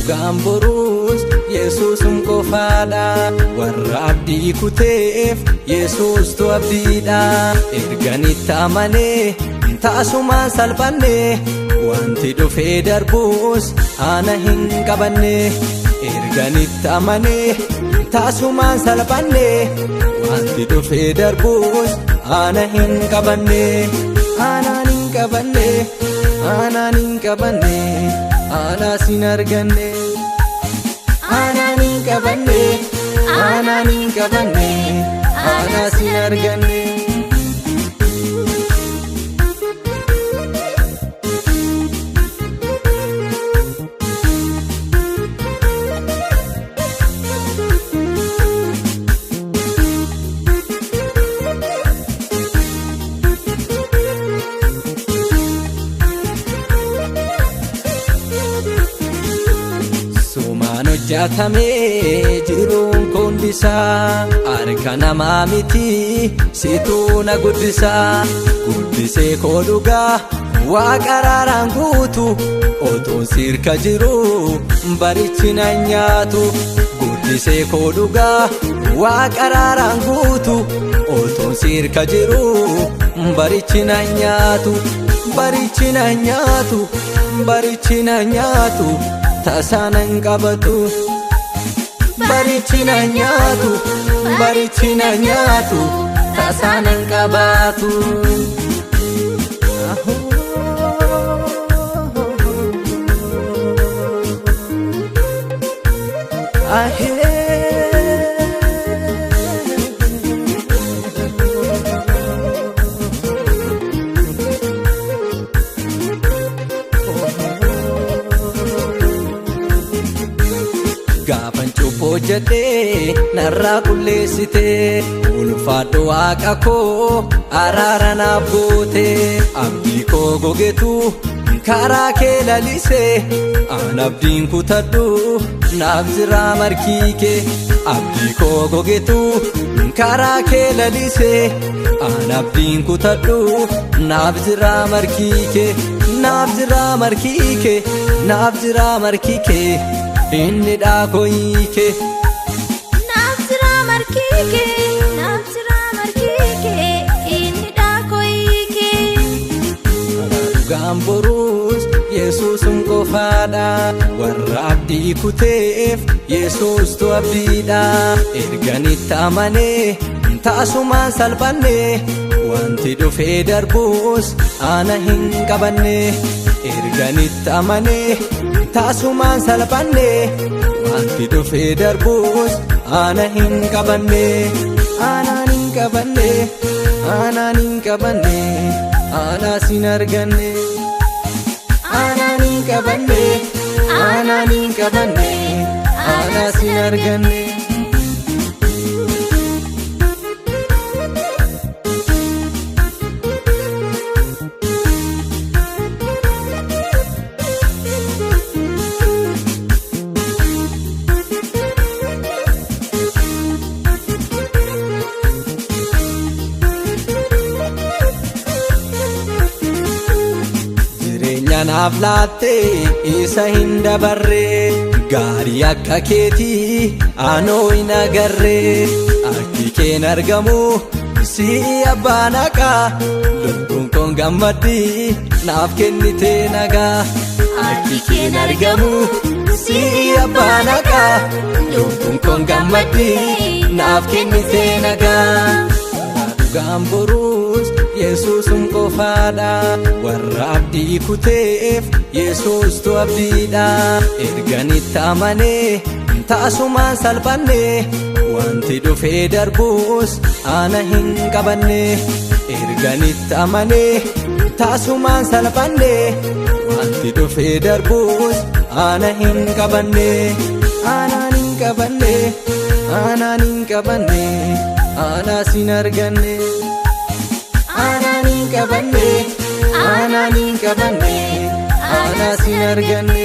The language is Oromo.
Gamborus Yesusum qofaadha warra abdii kuteef Yesus tu abdiidha erganitti amanee taasumaan salphanne wanti dhufee darbus ana hin qabanne erganitti amanee taasumaan salphanne wanti dhufee darbus ana hin qabanne anaan hin qabanne anaan hin qabanne anaa sin arganne anaan hin qabanne anaan hin qabanne anaa sin arganne Jaatamee jiruun koondisaa harka namaa miti situu na guddisaa guddisee koo dhugaa waaqa raaraan guutu otoon sirka jiru barichi na nyaatu guddisee koo dhugaa waaqa raaraan guutu otoon sirka jiru barichi na nyaatu barichi na nyaatu barichi na nyaatu tasaanan qabatu barichi na nyaatu barichi na nyaatu tasaanan qabatu Gaafan cubboo jedhee narraa qulleessite ulfaadhu waaqa koo araara naaf goote abdii koo gogetu karaa kee lalise an abdiin kutadhu naaf jira markii kee abdii koo gogetu karaa kee lalise an abdiin kutadhu naaf jira markii kee naaf jira markii kee naaf jira markii kee inni dhaakoyike naaf jira markike naaf jira markike inni dhaakoyike Gamborus Yesusum qofaadha warra abdii kuteef Yesus tu abdiidha erganitti amanee taasumaan salphanne wanti dhufee darbus ana hin qabanne erganitti amanee taasumaan salphanne wanti dhufee darbus ana hin qabanne anaan hin qabanne anaan hin qabanne anaa sin arganne anaan hin qabanne anaan hin qabanne anaa sin arganne naaf laatte isa hin dabarre gaarii akka keetii anoo hin agarre akki keen argamu si abbaa naqaa lubbuun koon gammaddi naaf kennite nagaa akki keen argamu si abbaa naqaa lubbuun koon gammaddi naaf kennite nagaa Gamborus Yesusum qofaadha warra abdii kuteef Yesus tu abdiidha erganitti amanee taasumaan salphanne wanti dhufee darbus ana hin qabanne erganitti amanee taasumaan salphanne wanti dhufee darbus ana hin qabanne anaan hin qabanne anaan hin qabanne anaa sin arganne anaan hin qabanne anaan hin qabanne anaa sin arganne